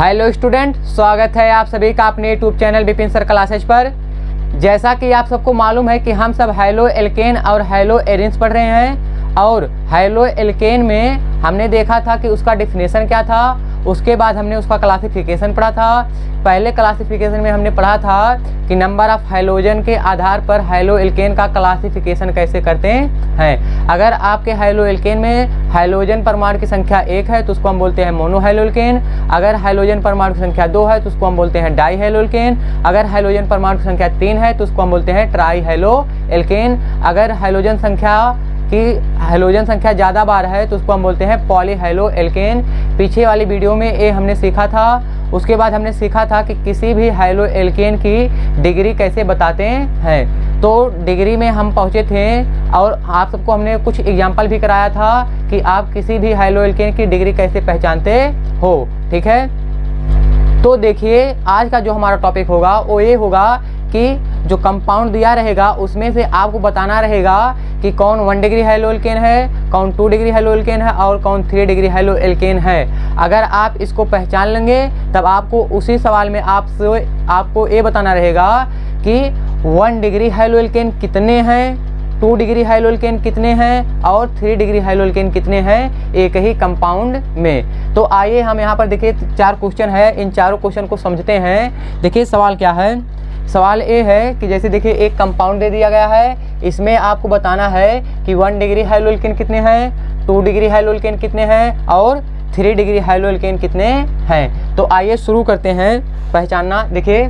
Hello student, स्वागत है आप सभी का अपने YouTube channel Vipin sir classes पर। जैसा कि आप सबको मालूम है कि हम सब हैलो एल्केन और हैलो एरिन्स पढ़ रहे हैं और हैलो एल्केन में हमने देखा था कि उसका डेफिनेशन क्या था, उसके बाद हमने उसका क्लासिफिकेशन पढ़ा था। पहले क्लासिफिकेशन में हमने पढ़ा था कि नंबर ऑफ हैलोजन के आधार पर हैलो एल्केन का क्लासिफिकेशन कैसे करते हैं। अगर आपके हैलो एल्केन में हैलोजन परमाणु की संख्या 1 है तो उसको हम बोलते हैं मोनो हैलो एल्केन। अगर हैलोजन परमाणु की संख्या 2 है तो उसको हम बोलते हैं डाई हैलो एल्केन। अगर हैलोजन परमाणु की संख्या 3 है तो उसको हम बोलते हैं ट्राई हैलो एल्केन। अगर हैलोजन संख्या ज़्यादा बार है तो उसको हम बोलते हैं पॉली हैलो एल्केन। पीछे वाली वीडियो में ये हमने सीखा था। उसके बाद हमने सीखा था कि किसी भी हैलो एल्केन की डिग्री कैसे बताते हैं। तो डिग्री में हम पहुँचे थे और आप सबको हमने कुछ एग्जाम्पल भी कराया था कि आप किसी भी हैलो एल्केन की डिग्री कैसे पहचानते हो। ठीक है, तो देखिए आज का जो हमारा टॉपिक होगा वो ये होगा कि जो कंपाउंड दिया रहेगा उसमें से आपको बताना रहेगा कि कौन 1 डिग्री हैलो एल्केन है, कौन 2 डिग्री हैलो एल्केन है और कौन 3 डिग्री हैलो एल्केन है। अगर आप इसको पहचान लेंगे तब आपको उसी सवाल में आपको ये बताना रहेगा कि 1 डिग्री हैलो एल्केन कितने हैं, 2 डिग्री हैलो एल्केन कितने हैं और 3 डिग्री हैलो एल्केन कितने हैं एक ही कंपाउंड में। तो आइए हम यहाँ पर देखिए 4 क्वेश्चन है, इन चारों क्वेश्चन को समझते हैं। देखिए सवाल क्या है। सवाल ये है कि जैसे देखिए एक कंपाउंड दे दिया गया है, इसमें आपको बताना है कि 1 डिग्री हैलो एल्केन कितने हैं, 2 डिग्री हैलो एल्केन कितने हैं और 3 डिग्री हैलो एल्केन कितने हैं। तो आइए शुरू करते हैं पहचानना। देखिए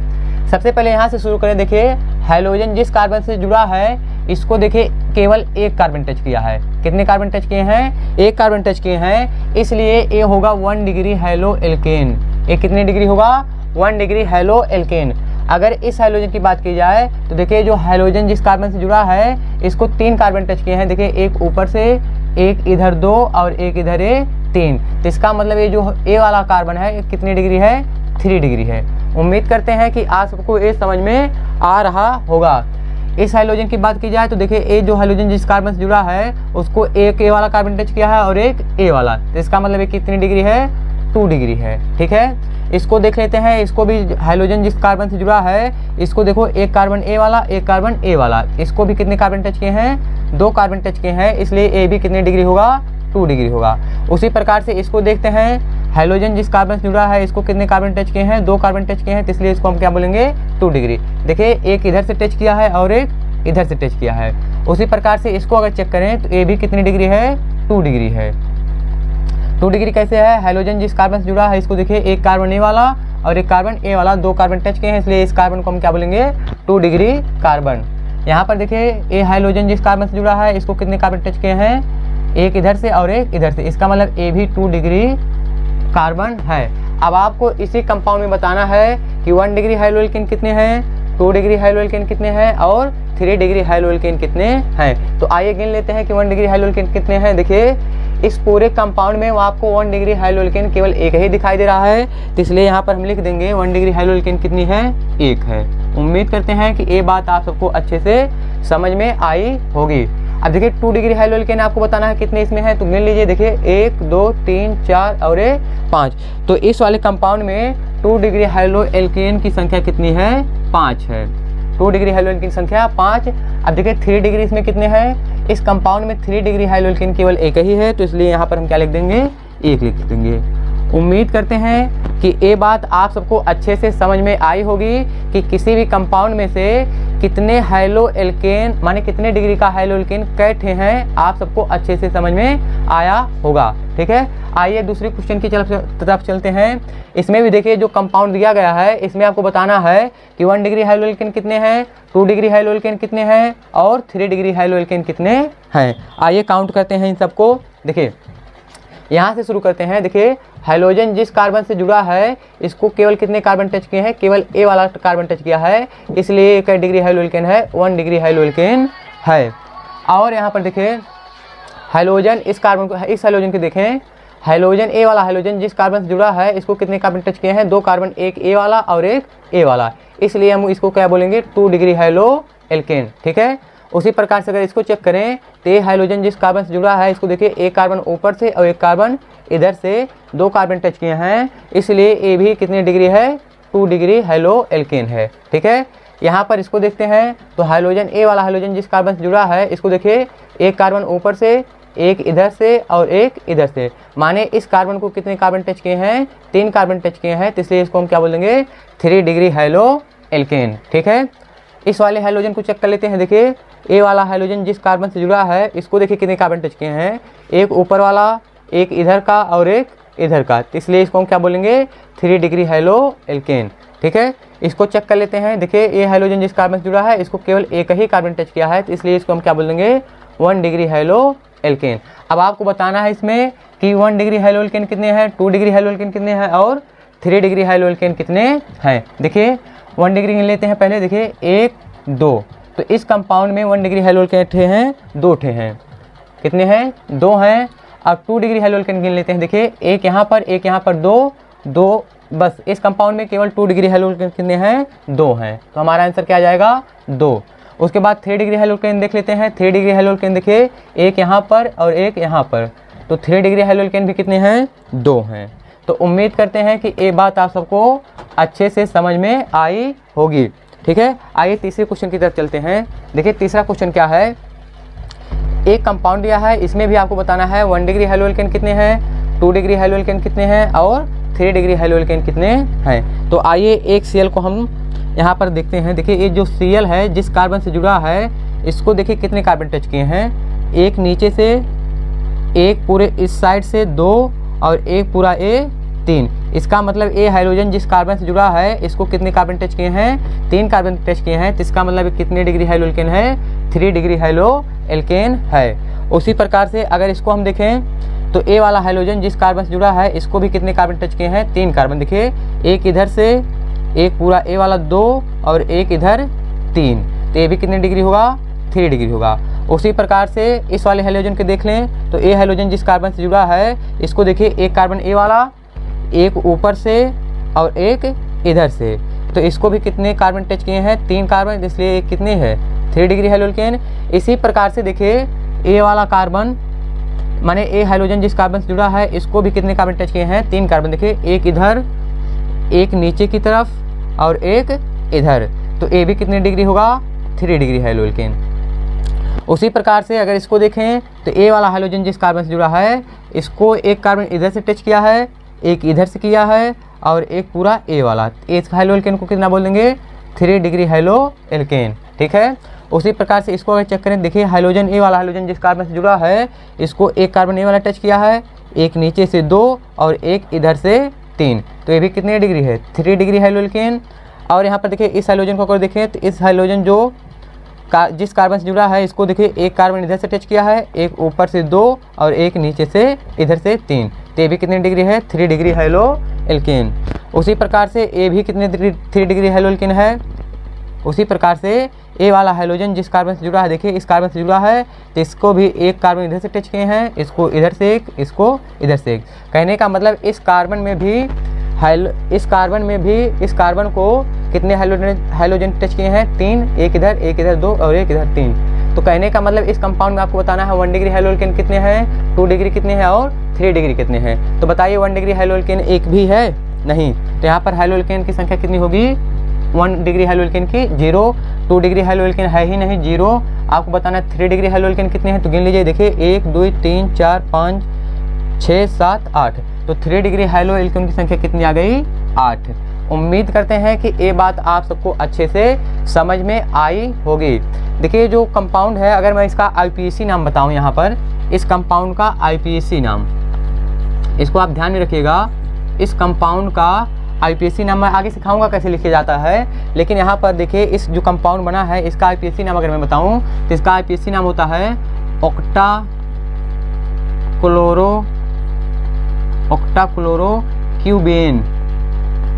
सबसे पहले यहाँ से शुरू करें। देखिए हैलोजन जिस कार्बन से जुड़ा है इसको देखिए केवल एक कार्बन टच किया है। कितने कार्बन टच किए हैं? एक कार्बन टच किए हैं, इसलिए ये होगा 1 डिग्री हैलो एल्केन। ये कितनी डिग्री होगा? 1 डिग्री हैलो एल्केन। अगर इस हैलोजन की बात की जाए तो देखिए जो हैलोजन जिस कार्बन से जुड़ा है इसको 3 कार्बन टच किए हैं। देखिए एक ऊपर से, एक इधर 2 और एक इधर 3। तो इसका मतलब ये जो ए वाला कार्बन है कितनी डिग्री है? 3 डिग्री है। उम्मीद करते हैं कि आप सबको ये समझ में आ रहा होगा। इस हैलोजन की बात की जाए तो देखिए ए जो हैलोजन जिस कार्बन से जुड़ा है उसको एक ए वाला कार्बन टच किया है और एक ए वाला, तो इसका मतलब ये कितनी डिग्री है? 2 डिग्री है। ठीक है, इसको देख लेते हैं। इसको भी हैलोजन जिस कार्बन से जुड़ा है इसको देखो, एक कार्बन ए वाला, एक कार्बन ए वाला, इसको भी कितने कार्बन टच किए हैं? 2 कार्बन टच किए हैं, इसलिए ए भी कितनी डिग्री होगा? 2 डिग्री होगा। उसी प्रकार से इसको देखते हैं, हैलोजन जिस कार्बन से जुड़ा है इसको कितने कार्बन टच किए हैं? 2 कार्बन टच किए हैं, तो इसलिए इसको हम क्या बोलेंगे? 2 डिग्री। देखिए एक इधर से टच किया है और एक इधर से टच किया है। उसी प्रकार से इसको अगर चेक करें तो ए भी कितनी डिग्री है? 2 डिग्री है। 2 डिग्री कैसे है? हैलोजन जिस कार्बन से जुड़ा है इसको देखिए एक कार्बन ए वाला और एक कार्बन ए वाला, 2 कार्बन टच किए हैं, इसलिए इस कार्बन को हम क्या बोलेंगे? 2 डिग्री कार्बन। यहाँ पर देखिए ए हैलोजन जिस कार्बन से जुड़ा है इसको कितने कार्बन टच किए हैं? एक इधर से और एक इधर से, इसका मतलब ए भी 2 डिग्री कार्बन है। अब आपको इसी कंपाउंड में बताना है कि 1 डिग्री हैलो एल्केन कितने हैं, 2 डिग्री हैलो एल्केन कितने हैं और 3 डिग्री हैलो एल्केन कितने हैं। तो आइए गिन लेते हैं कि 1 डिग्री हैलो एल्केन कितने हैं। देखिए इस पूरे कंपाउंड में आपको 1 डिग्री हैलो एल्केन केवल एक ही दिखाई दे रहा है, तो इसलिए यहाँ पर हम लिख देंगे 1 डिग्री हैलो एल्केन कितनी है? 1 है। उम्मीद करते हैं कि ये बात आप सबको अच्छे से समझ में आई होगी। अब देखिए 2 डिग्री हैलो एल्केन आपको बताना है कितने इसमें है, तो गिन लीजिए। देखिए 1 2 3 4 और 5। तो इस वाले कंपाउंड में 2 डिग्री हैलो एल्केन की संख्या कितनी है? 5 है। 2 डिग्री हैलो एल्केन की संख्या 5। अब देखिए 3 डिग्री इसमें कितने हैं? इस कंपाउंड में 3 डिग्री हैलो एल्केन केवल एक ही है, तो इसलिए यहाँ पर हम क्या लिख देंगे? 1 लिख देंगे। उम्मीद करते हैं कि ये बात आप सबको अच्छे से समझ में आई होगी कि किसी भी कंपाउंड में से कितने हैलो एल्केन माने कितने डिग्री का हैलो एल्केन कैठे हैं, आप सबको अच्छे से समझ में आया होगा। ठीक है, आइए दूसरे क्वेश्चन की तरफ चलते हैं। इसमें भी देखिए जो कंपाउंड दिया गया है इसमें आपको बताना है कि 1 डिग्री हैलो एल्केन कितने हैं, 2 डिग्री हैलो एल्केन कितने हैं और 3 डिग्री हैलो एल्केन कितने हैं। आइए काउंट करते हैं इन सबको। देखिए यहाँ से शुरू करते हैं। देखिए हैलोजन जिस कार्बन से जुड़ा है इसको केवल कितने कार्बन टच किए हैं? केवल ए वाला कार्बन टच किया है, इसलिए 1 डिग्री हैलो एल्केन है, 1 डिग्री हैलो एल्केन है। और यहाँ पर देखिए हैलोजन इस हैलोजन को देखें, हैलोजन ए वाला हैलोजन जिस कार्बन से जुड़ा है इसको कितने कार्बन टच किए हैं? 2 कार्बन, एक ए वाला और एक ए वाला, इसलिए हम इसको क्या बोलेंगे? 2 डिग्री हैलो एल्केन। ठीक है, उसी प्रकार से अगर इसको चेक करें तो ये हाइड्रोजन जिस कार्बन से जुड़ा है इसको देखिए एक कार्बन ऊपर से और एक कार्बन इधर से 2 कार्बन टच किए हैं, इसलिए ए भी कितनी डिग्री है, 2 डिग्री हेलो एल्केन है। ठीक है, यहाँ पर इसको देखते हैं तो हाइड्रोजन ए वाला हाइड्रोजन जिस कार्बन से जुड़ा है, इसको देखिए एक कार्बन ऊपर से, एक इधर से और एक इधर से, माने इस कार्बन को कितने कार्बन टच किए हैं, 3 कार्बन टच किए हैं, तो इसलिए इसको हम क्या बोलेंगे, 3 डिग्री हेलो एल्केन। ठीक है, इस वाले हाइड्रोजन को चेक कर लेते हैं। देखिए ए वाला हाइड्रोजन जिस कार्बन से जुड़ा है, इसको देखिए कितने कार्बन टच किए हैं, एक ऊपर वाला, एक इधर का और एक इधर का, तो इसलिए इसको हम क्या बोलेंगे, 3 डिग्री हेलो एल्केन। ठीक है, इसको चेक कर लेते हैं। देखिए ये हाइड्रोजन जिस कार्बन से जुड़ा है, इसको केवल एक ही कार्बन टच किया है, तो इसलिए इसको हम क्या बोलेंगे, 1 डिग्री हेलो एल्केन। अब आपको बताना है इसमें कि 1 डिग्री हेलो एल्केन कितने हैं, 2 डिग्री हेलो एल्केन कितने हैं और 3 डिग्री हेलो एल्केन कितने हैं। देखिए 1 डिग्री गिन लेते हैं पहले। देखिए 1 2, तो इस कंपाउंड में 1 डिग्री हेलो एल्केन ठे हैं, 2 ठे हैं, कितने हैं, 2 हैं। अब 2 डिग्री हेलो एल्केन गिन लेते हैं। देखिए एक यहाँ पर, एक यहाँ पर, 2, बस इस कंपाउंड में केवल 2 डिग्री हेलो एल्केन कितने हैं, 2 हैं, तो हमारा आंसर क्या आ जाएगा, 2। उसके बाद 3 डिग्री हेलो एल्केन देख लेते हैं। 3 डिग्री हेलो एल्केन देखिए एक यहाँ पर और एक यहाँ पर, तो 3 डिग्री हेलो एल्केन भी कितने हैं, 2 हैं। तो उम्मीद करते हैं कि ये बात आप सबको अच्छे से समझ में आई होगी। ठीक है, आइए तीसरे क्वेश्चन की तरफ चलते हैं। देखिए तीसरा क्वेश्चन क्या है, एक कंपाउंड दिया है, इसमें भी आपको बताना है 1 डिग्री हेलो एल्केन कितने हैं, 2 डिग्री हेलो एल्केन कितने हैं और 3 डिग्री हेलो एल्केन कितने हैं। तो आइए एक सीएल को हम यहाँ पर देखते हैं। देखिए ये जो सीएल है जिस कार्बन से जुड़ा है, इसको देखिए कितने कार्बन टच किए हैं, एक नीचे से, एक पूरे इस साइड से 2 और एक पूरा ए 3। इसका मतलब ए हाइड्रोजन जिस कार्बन से जुड़ा है, इसको कितने कार्बन टच किए हैं, 3 कार्बन टच किए हैं, तो इसका मतलब कितने डिग्री हेलो एल्केन है, 3 डिग्री हेलो एल्केन है। उसी प्रकार से अगर इसको हम देखें तो ए वाला हाइड्रोजन जिस कार्बन से जुड़ा है, इसको भी कितने कार्बन टच किए हैं, 3 कार्बन। देखिए एक इधर से, एक पूरा ए वाला 2 और एक इधर 3, तो ये भी कितने डिग्री होगा, 3 डिग्री होगा। उसी प्रकार से इस वाले हाइड्रोजन के देख लें तो ए हाइड्रोजन जिस कार्बन से जुड़ा है, इसको देखिए एक कार्बन ए वाला, एक ऊपर से और एक इधर से, तो इसको भी कितने कार्बन टच किए हैं, 3 कार्बन, इसलिए कितने हैं, 3 डिग्री हेलो एल्केन। इसी प्रकार से देखिए ए वाला कार्बन माने ए हाइड्रोजन जिस कार्बन से जुड़ा है, इसको भी कितने कार्बन टच किए हैं, 3 कार्बन। देखिए एक इधर, एक नीचे की तरफ और एक इधर, तो ए भी कितने डिग्री होगा, 3 डिग्री हेलो एल्केन। उसी प्रकार से अगर इसको देखें तो ए वाला हाइड्रोजन जिस कार्बन से जुड़ा है, इसको एक कार्बन इधर से टच किया है, एक इधर से किया है और एक पूरा ए वाला, इस हेलो एल्केन को कितना बोल देंगे, 3 डिग्री हेलो एल्केन। ठीक है, उसी प्रकार से इसको अगर चेक करें, देखिए हाइड्रोजन ए वाला हाइड्रोजन जिस कार्बन से जुड़ा है, इसको एक कार्बन ए वाला टच किया है, एक नीचे से 2 और एक इधर से 3, तो ये भी कितने डिग्री है, 3 डिग्री हेलो एल्केन। और यहाँ पर देखिए इस हाइड्रोजन को अगर देखें तो इस हाइड्रोजन जो जिस कार्बन से जुड़ा है, इसको देखिए एक कार्बन इधर से टच किया है, एक ऊपर से 2 और एक नीचे से इधर से 3, तो ये भी कितने डिग्री है, 3 डिग्री हेलो एल्केन। उसी प्रकार से ए भी कितने 3 डिग्री हेलो एल्केन है। उसी प्रकार से ए वाला हाइड्रोजन जिस कार्बन से जुड़ा है, देखिए इस कार्बन से जुड़ा है, तो इसको भी एक कार्बन इधर से टच किए हैं, इसको इधर से एक, इसको इधर से एक। कहने का मतलब इस कार्बन में भी इस कार्बन को कितने हाइड्रोजन टच किए हैं, 3, एक इधर 2 और एक इधर 3। तो कहने का मतलब इस कंपाउंड में आपको बताना है 1 डिग्री हेलो एल्केन कितने हैं, 2 डिग्री कितने हैं और 3 डिग्री कितने हैं। तो बताइए 1 डिग्री हेलो एल्केन एक भी है, नहीं, तो यहाँ पर हेलो एल्केन की संख्या कितनी होगी, 1 डिग्री हेलो एल्केन की 0, 2 डिग्री हेलो एल्केन है ही नहीं, 0। आपको बताना है 3 डिग्री हेलो एल्केन कितने हैं, तो गिन लीजिए। देखिए 1 2 3 4 5 6 7 8, तो 3 डिग्री हेलो एल्केन की संख्या कितनी आ गई, 8। उम्मीद करते हैं कि ये बात आप सबको अच्छे से समझ में आई होगी। देखिए जो कंपाउंड है, अगर मैं इसका आईपीएसी नाम बताऊं, यहाँ पर इस कंपाउंड का आईपीएसी नाम, इसको आप ध्यान में रखिएगा। इस कंपाउंड का आईपीएसी नाम मैं आगे सिखाऊंगा कैसे लिखा जाता है, लेकिन यहाँ पर देखिए इस जो कंपाउंड बना है, इसका आईपीएसी नाम अगर मैं बताऊं तो इसका आईपीएसी नाम होता है ऑक्टा क्लोरो क्यूबेन।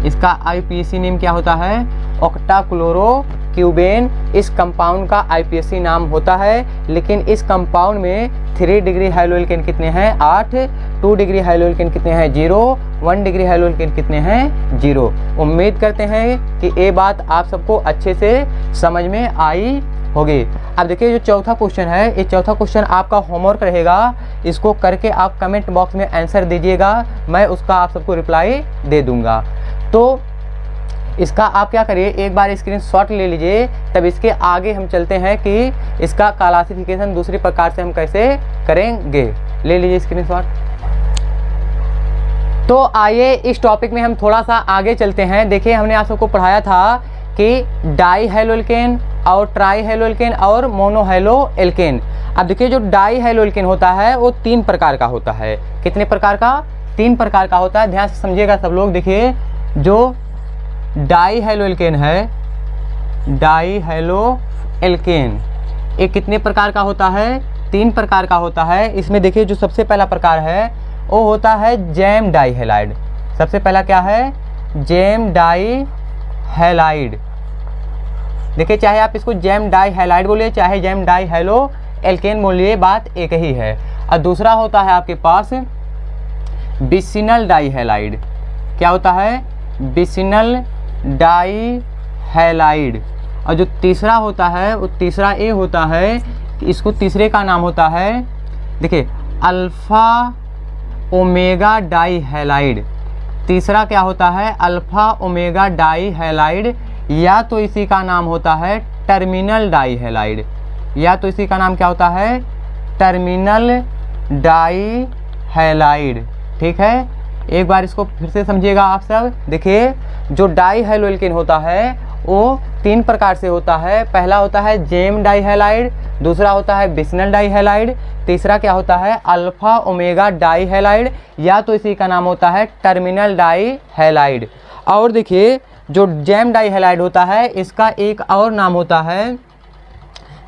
इसका आईपीएसी नेम क्या होता है, ऑक्टा क्लोरो क्यूबेन इस कंपाउंड का आईपीएसी नाम होता है। लेकिन इस कंपाउंड में 3 डिग्री हेलो एल्केन कितने हैं, 8, 2 डिग्री हेलो एल्केन कितने हैं, 0, 1 डिग्री हेलो एल्केन कितने हैं, 0। उम्मीद करते हैं कि ये बात आप सबको अच्छे से समझ में आई होगी। अब देखिए जो चौथा क्वेश्चन है, ये चौथा क्वेश्चन आपका होमवर्क रहेगा। इसको करके आप कमेंट बॉक्स में आंसर दीजिएगा, मैं उसका आप सबको रिप्लाई दे दूंगा। तो इसका आप क्या करिए, एक बार स्क्रीनशॉट ले लीजिए, तब इसके आगे हम चलते हैं कि इसका क्लासिफिकेशन दूसरे प्रकार से हम कैसे करेंगे। ले लीजिए स्क्रीनशॉट। तो आइए इस टॉपिक में हम थोड़ा सा आगे चलते हैं। देखिए हमने आप सबको पढ़ाया था कि डाई हैलो एल्केन और ट्राई हैलो एल्केन और मोनो हैलो एल्केन। अब देखिए जो डाई हैलो एल्केन होता है वो 3 प्रकार का होता है। कितने प्रकार का? 3 प्रकार का होता है। ध्यान से समझिएगा सब लोग। देखिए जो डाई हैलो एल्केन है, डाई हैलो एल्केन, ये कितने प्रकार का होता है? 3 प्रकार का होता है। इसमें देखिए जो सबसे पहला प्रकार है वो होता है जैम डाई हैलाइड। सबसे पहला क्या है? Gem dihalide. देखिए चाहे आप इसको जैम डाई हैलाइड बोलिए चाहे जैम डाई हैलो एल्केन बोलिए, बात एक ही है। और दूसरा होता है आपके पास विसिनल डाई हैलाइड। क्या होता है? Vicinal die halide. और जो तीसरा होता है वो तीसरा ये होता है, इसको तीसरे का नाम होता है, देखिए अल्फ़ा ओमेगा डाई हैलाइड। तीसरा क्या होता है? अल्फ़ा ओमेगा डाई हैलाइड, या तो इसी का नाम होता है टर्मिनल डाई हैलाइड, या तो इसी का नाम क्या होता है? Terminal dihalide. ठीक है, एक बार इसको फिर से समझिएगा आप सब। देखिए जो डाई हैलो एल्केन होता है वो 3 प्रकार से होता है। पहला होता है जैम डाई हैलाइड, दूसरा होता है विसिनल डाई हैलाइड, तीसरा क्या होता है? अल्फ़ा ओमेगा डाई हैलाइड, या तो इसी का नाम होता है टर्मिनल डाई हैलाइड। और देखिए जो जैम डाई हैलाइड होता है इसका एक और नाम होता है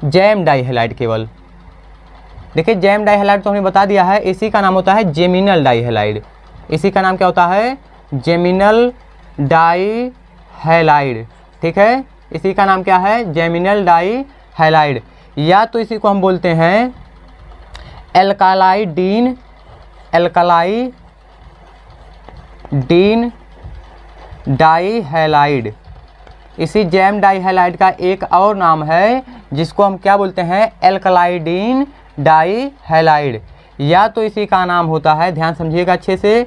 जैम डाई हैलाइड केवल। देखिए जैम डाई हैलाइड तो हमने बता दिया है, इसी का नाम होता है जेमिनल डाई हैलाइड। इसी का नाम क्या होता है? Geminal dihalide. ठीक है, इसी का नाम क्या है? जेमिनल डाई हैलाइड, या तो इसी को हम बोलते हैं एल्कालाइडीन, एल्कालाइडीन डाई हैलाइड। इसी जैम डाई हैलाइड का एक और नाम है जिसको हम क्या बोलते हैं? एल्कालाइडीन डाई हैलाइड, या तो इसी का नाम होता है, ध्यान समझिएगा अच्छे से,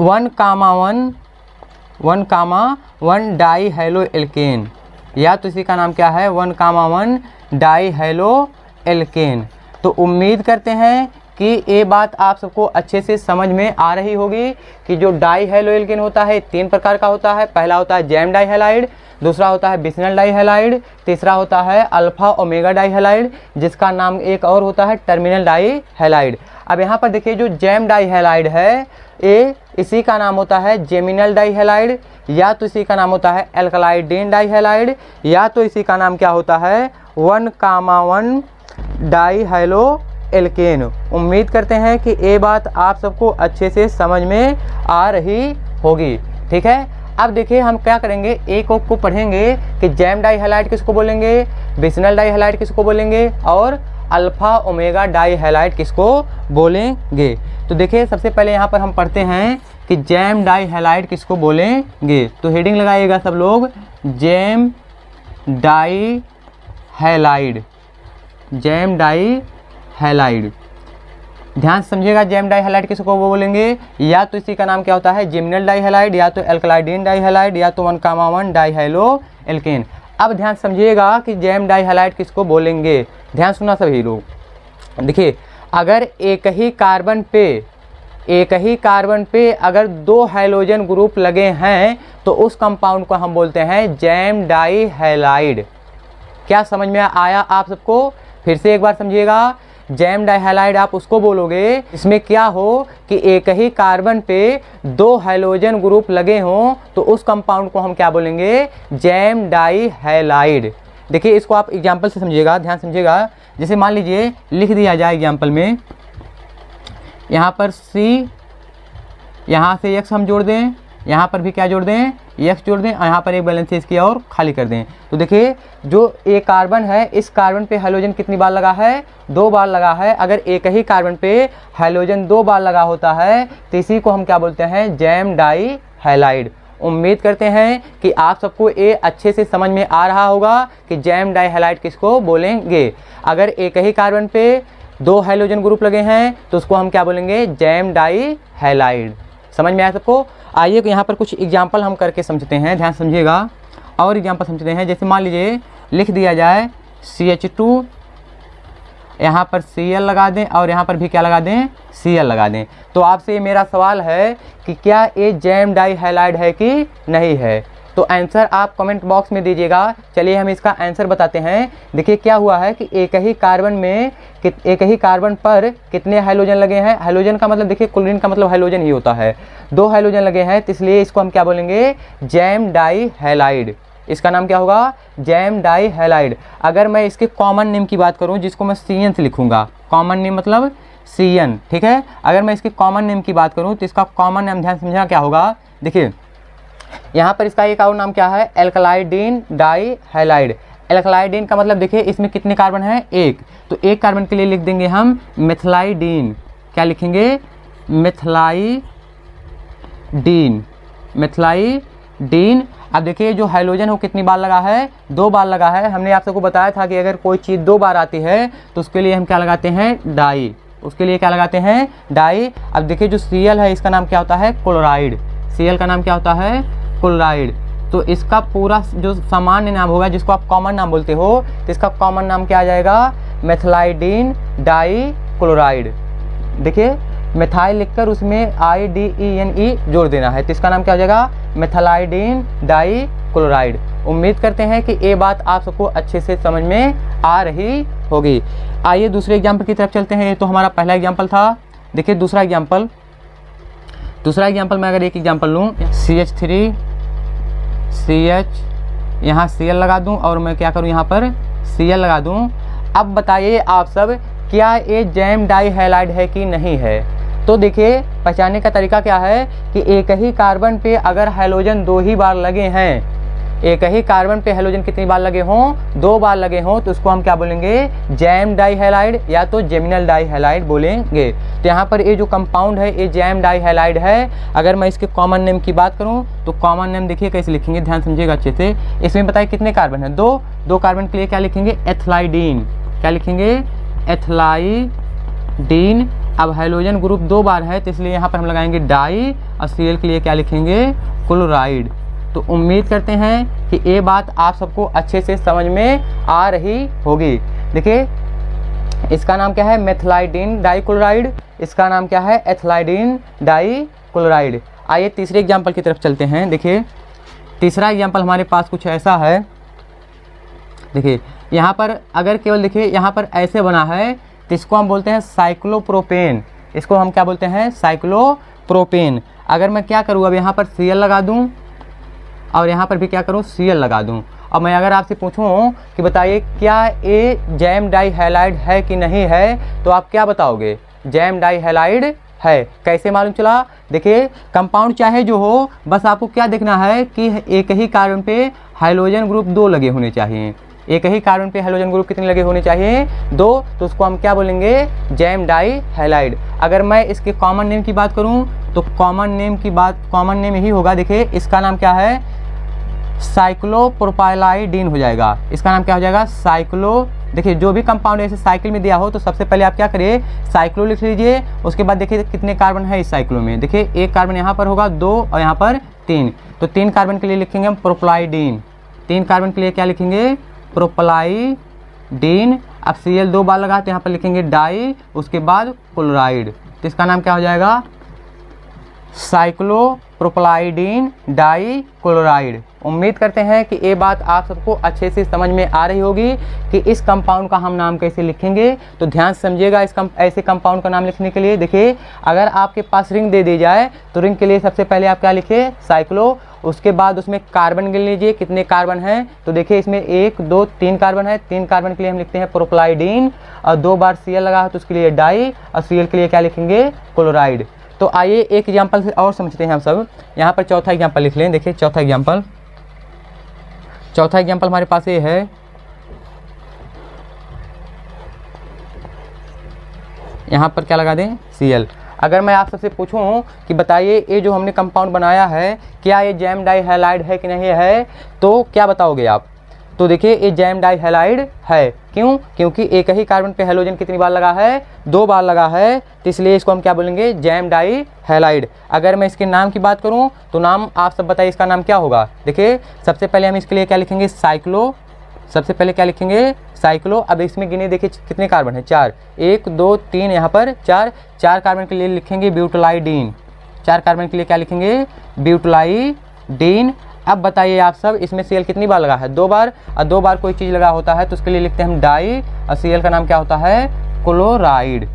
1,1 डाई हैलो एल्केन, या तो इसी का नाम क्या है? 1,1 डाई हैलो एल्केन। तो उम्मीद करते हैं कि ये बात आप सबको अच्छे से समझ में आ रही होगी कि जो डाई हैलो एल्केन होता है 3 प्रकार का होता है। पहला होता है जैम डाई हैलाइड, दूसरा होता है विसिनल डाई हैलाइड, तीसरा होता है अल्फ़ा ओमेगा डाई हैलाइड, जिसका नाम एक और होता है टर्मिनल डाई हैलाइड। अब यहाँ पर देखिए जो जैम डाई हैलाइड है ये इसी का नाम होता है जेमिनल डाई हैलाइड, या तो इसी का नाम होता है एल्कालाइडीन डाई हैलाइड, या तो इसी का नाम क्या होता है? 1,1 डाई हैलो एल्केन। उम्मीद करते हैं कि ये बात आप सबको अच्छे से समझ में आ रही होगी। ठीक है, अब देखिए हम क्या करेंगे, एक को पढ़ेंगे कि जैम डाई हैलाइड किसको बोलेंगे, विसिनल डाई हैलाइड किसको बोलेंगे, और अल्फ़ा ओमेगा डाई हैलाइड किसको बोलेंगे। तो देखिए सबसे पहले यहाँ पर हम पढ़ते हैं कि जैम डाई हैलाइड किसको बोलेंगे। तो हेडिंग लगाइएगा सब लोग, gem dihalide, gem dihalide. ध्यान से समझिएगा, जैम डाई हैलाइड किसको बोलेंगे, या तो इसी का नाम क्या होता है? जेमिनल डाई हैलाइड, या तो एल्कालाइडीन डाई हैलाइड, या तो 1,1 डाई हैलो एल्केन। अब ध्यान समझिएगा कि जैम डाई हैलाइड किसको बोलेंगे। ध्यान सुना सभी लोग। देखिए अगर एक ही कार्बन पे अगर 2 हाइड्रोजन ग्रुप लगे हैं तो उस कंपाउंड को हम बोलते हैं जैम डाई हैलाइड। क्या समझ में आया आप सबको? फिर से एक बार समझिएगा, जैम डाई हैलाइड आप उसको बोलोगे इसमें क्या हो कि एक ही कार्बन पे 2 हाइड्रोजन ग्रुप लगे हों तो उस कंपाउंड को हम क्या बोलेंगे? Gem dihalide. देखिए इसको आप एग्जाम्पल से समझिएगा, ध्यान समझिएगा। जैसे मान लीजिए लिख दिया जाए एग्जाम्पल में, यहाँ पर C, यहाँ से X हम जोड़ दें, यहाँ पर भी क्या जोड़ दें? X जोड़ दें, और यहाँ पर एक बैलेंस है इसकी और खाली कर दें। तो देखिए जो एक कार्बन है इस कार्बन पे हाइड्रोजन कितनी बार लगा है? 2 बार लगा है। अगर एक ही कार्बन पे हाइड्रोजन 2 बार लगा होता है तो इसी को हम क्या बोलते हैं? Gem dihalide. उम्मीद करते हैं कि आप सबको ये अच्छे से समझ में आ रहा होगा कि जैम डाई हैलाइड किसको बोलेंगे। अगर एक ही कार्बन पे दो हाइड्रोजन ग्रुप लगे हैं तो उसको हम क्या बोलेंगे, जैम डाई हैलाइड। समझ में आया सबको। आइए यहाँ पर कुछ एग्जाम्पल हम करके समझते हैं, ध्यान समझिएगा। और एग्जाम्पल समझते हैं, जैसे मान लीजिए लिख दिया जाए CH2, यहाँ पर Cl लगा दें और यहाँ पर भी क्या लगा दें, Cl लगा दें। तो आपसे मेरा सवाल है कि क्या ये जैम डाई हैलाइड है कि नहीं है। तो आंसर आप कमेंट बॉक्स में दीजिएगा। चलिए हम इसका आंसर बताते हैं। देखिए क्या हुआ है कि एक ही कार्बन पर कितने हाइड्रोजन लगे हैं। हाइड्रोजन का मतलब देखिए क्लोरीन का मतलब हाइड्रोजन ही होता है। दो हाइड्रोजन लगे हैं तो इसलिए इसको हम क्या बोलेंगे, जैम डाई हैलाइड। इसका नाम क्या होगा, जैम डाई हैलाइड। अगर मैं इसके कॉमन नेम की बात करूं जिसको मैं CN से लिखूंगा, कॉमन नेम मतलब CN, ठीक है। अगर मैं इसके कॉमन नेम की बात करूं तो इसका कॉमन नेम ध्यान समझना क्या होगा। देखिए यहाँ पर इसका एक और नाम क्या है, एल्कलाइडीन डाई हैलाइड। एल्कलाइडीन का मतलब देखिए इसमें कितने कार्बन हैं, एक। तो एक कार्बन के लिए लिख देंगे हम मेथिलाइडीन। क्या लिखेंगे, मेथिलाइडीन। अब देखिए जो हाइड्रोजन वो कितनी बार लगा है, 2 बार लगा है। हमने आप सबको बताया था कि अगर कोई चीज़ 2 बार आती है तो उसके लिए हम क्या लगाते हैं, डाई। उसके लिए क्या लगाते हैं, डाई। अब देखिए जो Cl है इसका नाम क्या होता है, क्लोराइड। Cl का नाम क्या होता है, क्लोराइड। तो इसका पूरा जो सामान्य नाम होगा जिसको आप कॉमन नाम बोलते हो, तो इसका कॉमन नाम क्या आ जाएगा, मेथिलाइडीन डाई क्लोराइड। देखिए मेथाइल लिखकर उसमें IDENE जोड़ देना है, तो इसका नाम क्या हो जाएगा, मेथिलाइडीन डाई क्लोराइड। उम्मीद करते हैं कि ये बात आप सबको अच्छे से समझ में आ रही होगी। आइए दूसरे एग्जाम्पल की तरफ चलते हैं। ये तो हमारा पहला एग्जाम्पल था। देखिए दूसरा एग्जाम्पल मैं अगर एक एग्जाम्पल लूँ, CH3 CH, यहाँ Cl लगा दूँ और मैं क्या करूँ, यहाँ पर Cl लगा दूँ। अब बताइए आप सब, क्या ये जैम डाई हैलाइड है कि नहीं है। तो देखिए पहचानने का तरीका क्या है कि एक ही कार्बन पे अगर हाइड्रोजन 2 ही बार लगे हैं, एक ही कार्बन पे हाइड्रोजन कितनी बार लगे हों, 2 बार लगे हों, तो उसको हम क्या बोलेंगे, जैम डाई हैलाइड या तो जेमिनल डाई हैलाइड बोलेंगे। तो यहाँ पर ये जो कंपाउंड है ये जैम डाई हैलाइड है। अगर मैं इसके कॉमन नेम की बात करूँ तो कॉमन नेम देखिए कैसे लिखेंगे, ध्यान समझिएगा अच्छे से। इसमें बताइए कितने कार्बन है, 2 कार्बन के लिए क्या लिखेंगे, एथिलाइडीन। क्या लिखेंगे, एथिलाइडीन। अब हाइड्रोजन ग्रुप 2 बार है तो इसलिए यहाँ पर हम लगाएंगे डाई और Cl के लिए क्या लिखेंगे, क्लोराइड। तो उम्मीद करते हैं कि ये बात आप सबको अच्छे से समझ में आ रही होगी। देखिए इसका नाम क्या है, मेथिलाइडीन डाई क्लोराइड। इसका नाम क्या है, एथिलाइडीन डाई क्लोराइड। आइए तीसरे एग्जाम्पल की तरफ चलते हैं। देखिए तीसरा एग्जाम्पल हमारे पास कुछ ऐसा है। देखिए यहाँ पर अगर केवल देखिए यहाँ पर ऐसे बना है तो इसको हम बोलते हैं साइक्लोप्रोपेन। इसको हम क्या बोलते हैं, साइक्लोप्रोपेन। अगर मैं क्या करूँ, अब यहाँ पर Cl लगा दूँ और यहाँ पर भी क्या करूँ, Cl लगा दूँ। अब मैं अगर आपसे पूछूं कि बताइए क्या ये जैम डाई हैलाइड है कि नहीं है, तो आप क्या बताओगे, जैम डाई हैलाइड है। कैसे मालूम चला, देखिए कंपाउंड चाहे जो हो, बस आपको क्या देखना है कि एक ही कार्बन पे हाइड्रोजन ग्रुप 2 लगे होने चाहिए। एक ही कार्बन पे हाइड्रोजन ग्रुप कितने लगे होने चाहिए, 2। तो उसको हम क्या बोलेंगे, जैम डाई हैलाइड। अगर मैं इसके कॉमन नेम की बात करूं तो कॉमन नेम ही होगा। देखिए इसका नाम क्या है, साइक्लोप्रोपाइलाइडीन हो जाएगा। इसका नाम क्या हो जाएगा, साइक्लो। देखिए जो भी कंपाउंड ऐसे साइकिल में दिया हो तो सबसे पहले आप क्या करिए, साइक्लो लिख लीजिए। उसके बाद देखिए कितने कार्बन है इस साइक्लो में। देखिए एक कार्बन यहाँ पर होगा, 2 और यहाँ पर 3। तो 3 कार्बन के लिए लिखेंगे हम प्रोपलाइडीन। 3 कार्बन के लिए क्या लिखेंगे, प्रोपलाइडीन। अब Cl 2 बार लगा तो यहाँ पर लिखेंगे डाई, उसके बाद क्लोराइड। तो इसका नाम क्या हो जाएगा, साइक्लोप्रोपलाइडीन डाई क्लोराइड। उम्मीद करते हैं कि ये बात आप सबको अच्छे से समझ में आ रही होगी कि इस कंपाउंड का हम नाम कैसे लिखेंगे। तो ध्यान समझिएगा ऐसे कंपाउंड का नाम लिखने के लिए। देखिए अगर आपके पास रिंग दे दी जाए तो रिंग के लिए सबसे पहले आप क्या लिखे, साइक्लो। उसके बाद उसमें कार्बन गिन लीजिए कितने कार्बन हैं। तो देखिए इसमें 1 2 3 कार्बन है। 3 कार्बन के लिए हम लिखते हैं प्रोपलाइडीन और 2 बार Cl लगा तो उसके लिए डाई और Cl के लिए क्या लिखेंगे, क्लोराइड। तो आइए एक एग्जाम्पल से और समझते हैं हम सब। यहाँ पर चौथा एग्जाम्पल लिख लें। देखिए चौथा एग्जाम्पल हमारे पास ये है, यहाँ पर क्या लगा दें, Cl। अगर मैं आप सबसे पूछूं कि बताइए ये जो हमने कंपाउंड बनाया है क्या ये जैम डाई हैलाइड है कि नहीं है, तो क्या बताओगे आप। तो देखिए ये जैम डाई हैलाइड है। क्यों? क्योंकि एक ही कार्बन पे हैलोजन कितनी बार लगा है? 2 बार लगा है, तो इसलिए इसको हम क्या बोलेंगे? Gem dihalide. अगर मैं इसके नाम की बात करूं तो नाम आप सब बताइए इसका नाम क्या होगा? देखिए सबसे पहले हम इसके लिए क्या लिखेंगे? साइक्लो। सबसे पहले क्या लिखेंगे? साइक्लो। अब इसमें गिने देखिए कितने कार्बन है? 4, 1 2 3, यहाँ पर 4 कार्बन के लिए लिखेंगे ब्यूटाइडीन। 4 कार्बन के लिए क्या लिखेंगे? ब्यूटाइडीन। अब बताइए आप सब, इसमें Cl कितनी बार लगा है? 2 बार। और 2 बार कोई चीज़ लगा होता है तो उसके लिए लिखते हैं हम डाई, और Cl का नाम क्या होता है? क्लोराइड।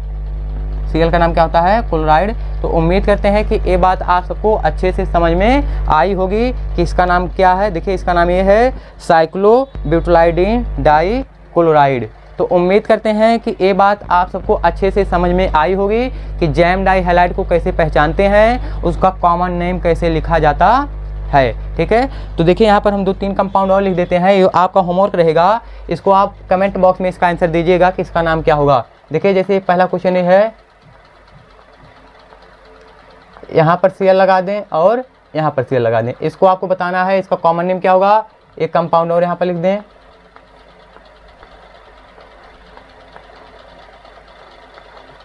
Cl का नाम क्या होता है? क्लोराइड। तो उम्मीद करते हैं कि ये बात आप सबको अच्छे से समझ में आई होगी कि इसका नाम क्या है। देखिए इसका नाम ये है साइक्लो ब्यूटाइडीन डाई क्लोराइड। तो उम्मीद करते हैं कि ये बात आप सबको अच्छे से समझ में आई होगी कि जैम डाई हैलाइड को कैसे पहचानते हैं, उसका कॉमन नेम कैसे लिखा जाता है। ठीक है, तो देखिए यहाँ पर हम 2-3 कंपाउंड और लिख देते हैं। ये आपका होमवर्क रहेगा, इसको आप कमेंट बॉक्स में इसका आंसर दीजिएगा कि इसका नाम क्या होगा। देखिए जैसे पहला क्वेश्चन है, यहाँ पर Cl लगा दें और यहाँ पर Cl लगा दें। इसको आपको बताना है इसका कॉमन नेम क्या होगा। एक कंपाउंड और यहाँ पर लिख दें।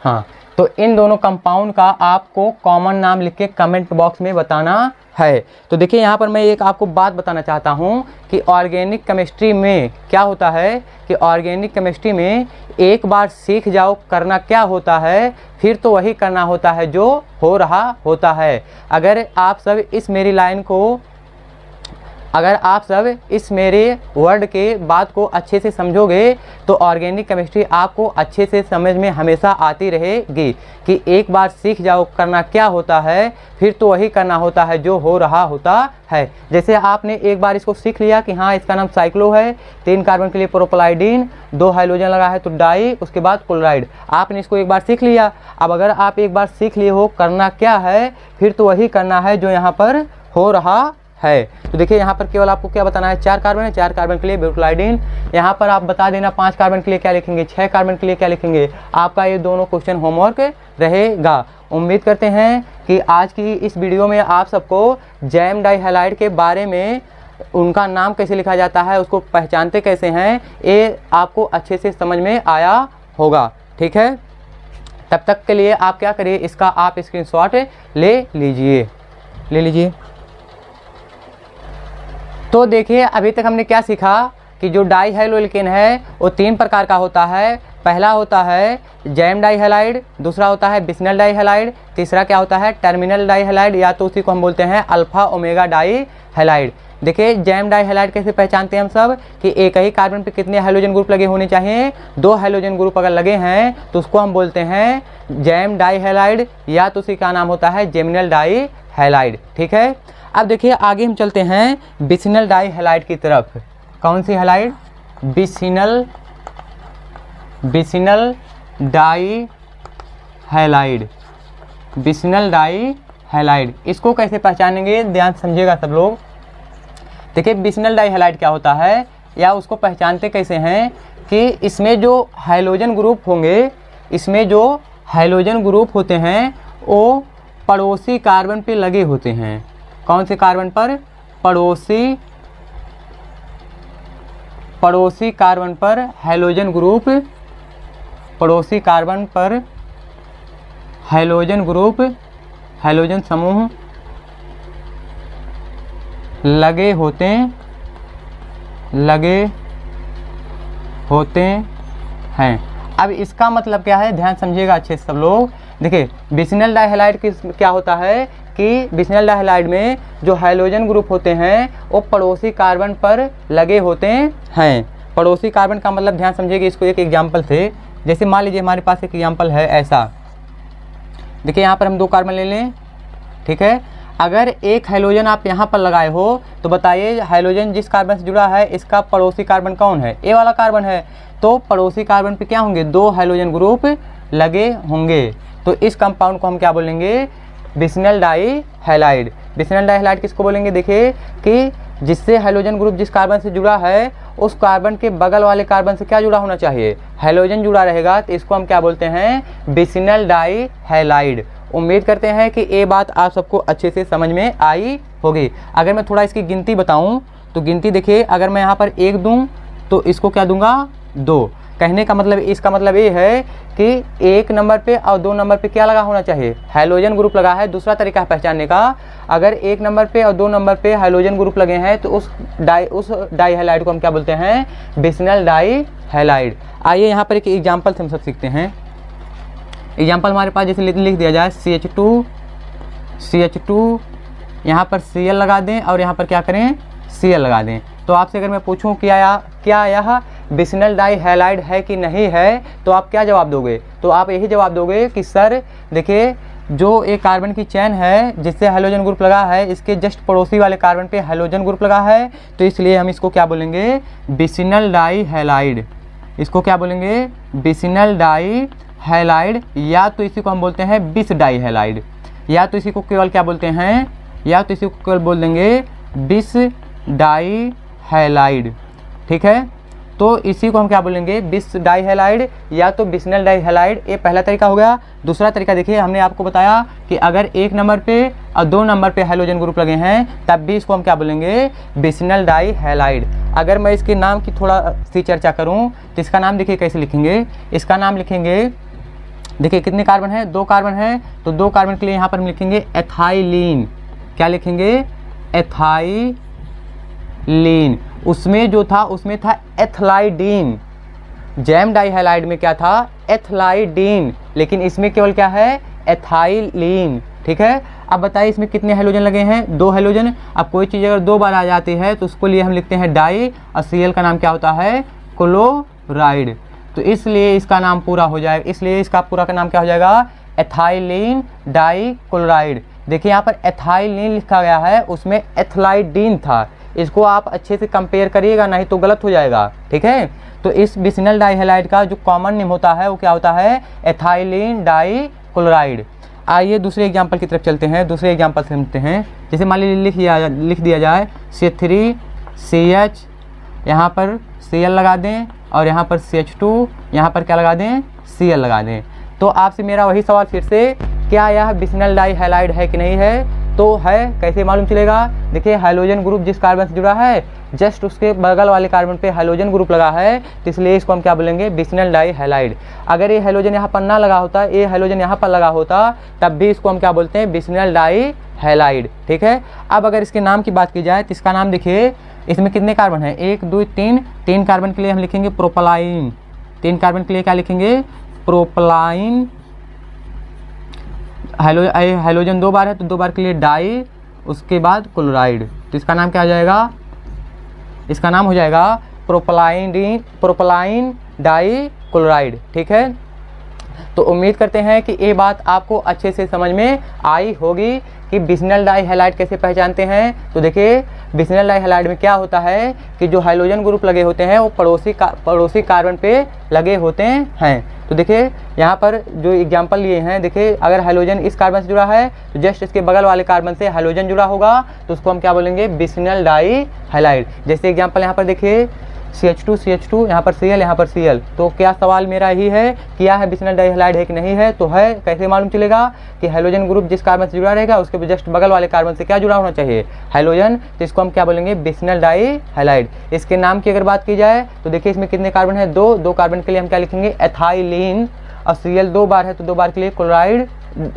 हाँ, तो इन दोनों कंपाउंड का आपको कॉमन नाम लिख के कमेंट बॉक्स में बताना है। तो देखिए यहाँ पर मैं एक आपको बात बताना चाहता हूँ कि ऑर्गेनिक केमिस्ट्री में क्या होता है कि ऑर्गेनिक केमिस्ट्री में एक बार सीख जाओ करना क्या होता है, फिर तो वही करना होता है जो हो रहा होता है। अगर आप सब इस मेरे वर्ड के बात को अच्छे से समझोगे तो ऑर्गेनिक केमिस्ट्री आपको अच्छे से समझ में हमेशा आती रहेगी कि एक बार सीख जाओ करना क्या होता है, फिर तो वही करना होता है जो हो रहा होता है। जैसे आपने एक बार इसको सीख लिया कि हाँ इसका नाम साइक्लो है, 3 कार्बन के लिए प्रोपेलाइडीन, 2 हाइड्रोजन लगा है तो डाई, उसके बाद क्लोराइड। आपने इसको एक बार सीख लिया। अब अगर आप एक बार सीख लिए हो करना क्या है, फिर तो वही करना है जो यहाँ पर हो रहा है। तो देखिए यहाँ पर केवल आपको क्या बताना है? 4 कार्बन है, 4 कार्बन के लिए ब्यूटाइडीन। यहाँ पर आप बता देना 5 कार्बन के लिए क्या लिखेंगे, 6 कार्बन के लिए क्या लिखेंगे। आपका ये दोनों क्वेश्चन होमवर्क रहेगा। उम्मीद करते हैं कि आज की इस वीडियो में आप सबको जैम डाई हैलाइड के बारे में, उनका नाम कैसे लिखा जाता है, उसको पहचानते कैसे हैं, ये आपको अच्छे से समझ में आया होगा। ठीक है, तब तक के लिए आप क्या करिए, इसका आप स्क्रीनशॉट ले लीजिए। तो देखिए अभी तक हमने क्या सीखा कि जो डाई हैलो एल्केन है वो 3 प्रकार का होता है। पहला होता है जैम डाई हैलाइड, दूसरा होता है बिस्नल डाई हैलाइड, तीसरा क्या होता है? टर्मिनल डाई हैलाइड, या तो उसी को हम बोलते हैं अल्फा ओमेगा डाई हैलाइड। देखिए जैम डाई हैलाइड कैसे पहचानते हैं हम सब कि एक ही कार्बन पे कितने हाइड्रोजन ग्रुप लगे होने चाहिए? 2 हाइड्रोजन ग्रुप अगर लगे हैं तो उसको हम बोलते हैं जैम डाई हैलाइड, या तो उसी का नाम होता है जेमिनल डाई हैलाइड। ठीक है, अब देखिए आगे हम चलते हैं बिस्नल डाई हैलाइड की तरफ। कौन सी halide? Vicinal dihalide. Vicinal dihalide, इसको कैसे पहचानेंगे? ध्यान समझिएगा सब लोग। देखिए बिस्नल डाई हैलाइड क्या होता है या उसको पहचानते कैसे हैं कि इसमें जो हाइड्रोजन ग्रुप होंगे, इसमें जो हाइड्रोजन ग्रुप होते हैं वो पड़ोसी कार्बन पे लगे होते हैं। कौन से कार्बन पर? पड़ोसी कार्बन पर हाइड्रोजन ग्रुप, पड़ोसी कार्बन पर हाइड्रोजन ग्रुप, हाइड्रोजन समूह लगे होते हैं। अब इसका मतलब क्या है? ध्यान समझिएगा अच्छे से सब लोग। देखिए बिस्नल डाई हैलाइड क्या होता है कि बिस्नल डाई हैलाइड में जो हाइड्रोजन ग्रुप होते हैं वो पड़ोसी कार्बन पर लगे होते हैं। पड़ोसी कार्बन का मतलब ध्यान समझिएगा, इसको एक एग्जांपल से, जैसे मान लीजिए हमारे पास एक एग्जांपल है ऐसा। देखिए यहाँ पर हम 2 कार्बन ले लें। ठीक है, अगर एक हाइड्रोजन आप यहाँ पर लगाए हो तो बताइए हाइड्रोजन जिस कार्बन से जुड़ा है इसका पड़ोसी कार्बन कौन है? ए वाला कार्बन है। तो पड़ोसी कार्बन पे क्या होंगे? 2 हाइड्रोजन ग्रुप लगे होंगे। तो इस कंपाउंड को हम क्या बोलेंगे? बिस्नल dihalide. Vicinal dihalide किसको बोलेंगे? देखिए कि जिससे हाइड्रोजन ग्रुप जिस कार्बन से जुड़ा है उस कार्बन के बगल वाले कार्बन से क्या जुड़ा होना चाहिए? हाइड्रोजन जुड़ा रहेगा, तो इसको हम क्या बोलते हैं? Vicinal dihalide. उम्मीद करते हैं कि ये बात आप सबको अच्छे से समझ में आई होगी। अगर मैं थोड़ा इसकी गिनती बताऊं तो गिनती देखिए, अगर मैं यहाँ पर 1 दूँ तो इसको क्या दूंगा 2। कहने का मतलब, इसका मतलब ये है कि 1 नंबर पे और 2 नंबर पे क्या लगा होना चाहिए, हैलोजन ग्रुप लगा है। दूसरा तरीका है पहचानने का, अगर 1 नंबर पे और 2 नंबर पे हैलोजन ग्रुप लगे हैं तो उस डाई हैलाइड को हम क्या बोलते हैं, विसिनल डाई हैलाइड। आइए यहाँ पर एक एग्जाम्पल से हम सब सीखते हैं। एग्जाम्पल हमारे पास जैसे लिख दिया जाए CH2 यहाँ पर Cl लगा दें और यहाँ पर क्या करें, Cl लगा दें। तो आपसे अगर मैं पूछूं क्या यह विसिनल डाई हैलाइड है कि नहीं है, तो आप क्या जवाब दोगे, तो आप यही जवाब दोगे कि सर देखिए, जो एक कार्बन की चेन है जिससे हैलोजन ग्रुप लगा है, इसके जस्ट पड़ोसी वाले कार्बन पे हैलोजन ग्रुप लगा है, तो इसलिए हम इसको क्या बोलेंगे, विसिनल डाई हैलाइड। इसको क्या बोलेंगे, विसिनल डाई हैलाइड, या तो इसी को हम बोलते हैं बिस डाई हैलाइड, या तो इसी को केवल क्या बोलते हैं, या तो इसी को केवल बोल देंगे बिस डाई हैलाइड। ठीक है, तो इसी को हम क्या बोलेंगे, बिस डाई हैलाइड या तो विसिनल डाई हैलाइड। ये पहला तरीका हो गया। दूसरा तरीका देखिए, हमने आपको बताया कि अगर 1 नंबर पे और 2 नंबर पे हैलोजन ग्रुप लगे हैं तब भी इसको हम क्या बोलेंगे, विसिनल डाई हैलाइड। अगर मैं इसके नाम की थोड़ा सी चर्चा करूँ तो इसका नाम देखिए कैसे लिखेंगे, इसका नाम लिखेंगे, देखिए कितने कार्बन है, 2 कार्बन है, तो 2 कार्बन के लिए यहाँ पर हम लिखेंगे एथाइलिन। क्या लिखेंगे, एथाइलिन। उसमें जो था उसमें था एथलाइडीन। जैम डाई हैलाइड में क्या था, एथलाइडीन, लेकिन इसमें केवल क्या है, एथाइलिन। ठीक है, अब बताइए इसमें कितने हैलोजन लगे हैं, 2 हैलोजन। अब कोई चीज़ अगर 2 बार आ जाती है तो उसको लिए हम लिखते हैं डाई, और Cl का नाम क्या होता है, क्लोराइड। तो इसलिए इसका नाम पूरा हो जाएगा, इसलिए इसका पूरा का नाम क्या हो जाएगा, एथाइलिन डाई क्लोराइड। देखिए यहाँ पर एथाइलिन लिखा गया है, उसमें एथलाइडीन था। इसको आप अच्छे से कंपेयर करिएगा, नहीं तो गलत हो जाएगा। ठीक है, तो इस विसिनल डाई हैलाइड का जो कॉमन नेम होता है वो क्या होता है, एथाइलिन डाई क्लोराइड। आइए दूसरे एग्जाम्पल की तरफ चलते हैं। दूसरे एग्जाम्पल समझते हैं। जैसे मान लीजिए लिख दिया जाए C3CH, यहाँ पर Cl लगा दें, और यहाँ पर CH2, यहाँ पर क्या लगा दें, Cl लगा दें। तो आपसे मेरा वही सवाल फिर से, क्या यह विसिनल डाई हैलाइड है कि नहीं है, तो है। कैसे मालूम चलेगा, देखिए हैलोजन ग्रुप जिस कार्बन से जुड़ा है जस्ट उसके बगल वाले कार्बन पे हैलोजन ग्रुप लगा है, तो इसलिए इसको हम क्या बोलेंगे, विसिनल डाई हैलाइड। अगर ये हैलोजन यहाँ पर ना लगा होता, ये हैलोजन यहाँ पर लगा होता, तब भी इसको हम क्या बोलते हैं, विसिनल डाई हैलाइड। ठीक है, अब अगर इसके नाम की बात की जाए तो इसका नाम देखिए, इसमें कितने कार्बन है, 1 2 3, 3 कार्बन के लिए हम लिखेंगे प्रोपलाइन। 3 कार्बन के लिए क्या लिखेंगे, प्रोपलाइन। हैलोजन 2 बार है तो 2 बार के लिए डाई, उसके बाद क्लोराइड। तो इसका नाम क्या हो जाएगा, इसका नाम हो जाएगा प्रोपलाइन डाई क्लोराइड। ठीक है, तो उम्मीद करते हैं कि ये बात आपको अच्छे से समझ में आई होगी कि विसिनल डाई हैलाइड कैसे पहचानते हैं। तो देखिए विसिनल डाई हैलाइड में क्या होता है कि जो हैलोजन ग्रुप लगे होते हैं वो पड़ोसी कार्बन पे लगे होते हैं। तो देखिए यहाँ पर जो एग्जांपल लिए हैं, देखिए अगर हैलोजन इस कार्बन से जुड़ा है तो जस्ट इसके बगल वाले कार्बन से हैलोजन जुड़ा होगा, तो उसको हम क्या बोलेंगे, विसिनल डाई हैलाइड। जैसे एग्जांपल यहाँ पर देखिए CH2 यहाँ पर Cl, यहाँ पर Cl। तो क्या सवाल मेरा यही है, क्या है विसिनल डाई हैलाइड है कि नहीं है, तो है। कैसे मालूम चलेगा कि हैलोजन ग्रुप जिस कार्बन से जुड़ा रहेगा उसके जस्ट बगल वाले कार्बन से क्या जुड़ा होना चाहिए, हैलोजन। तो इसको हम क्या बोलेंगे, विसिनल डाई हैलाइड। इसके नाम की अगर बात की जाए तो देखिए इसमें कितने कार्बन है, 2 कार्बन के लिए हम क्या लिखेंगे, एथाइलिन। और Cl 2 बार है तो 2 बार के लिए क्लोराइड,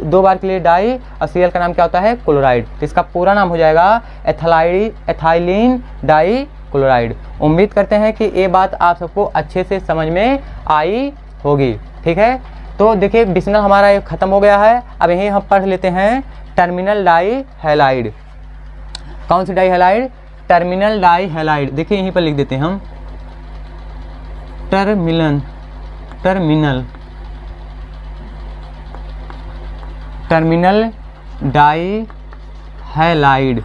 2 बार के लिए डाई, और Cl का नाम क्या होता है, क्लोराइड। तो इसका पूरा नाम हो जाएगा एथाइलिन डाई क्लोराइड। उम्मीद करते हैं कि ये बात आप सबको अच्छे से समझ में आई होगी। ठीक है, तो देखिए विसिनल हमारा ये खत्म हो गया है। अब यहीं हम पढ़ लेते हैं टर्मिनल डाई हैलाइड। कौन सी dihalide, terminal dihalide. देखिए यहीं पर लिख देते हैं हम टर्मिनल डाई हैलाइड,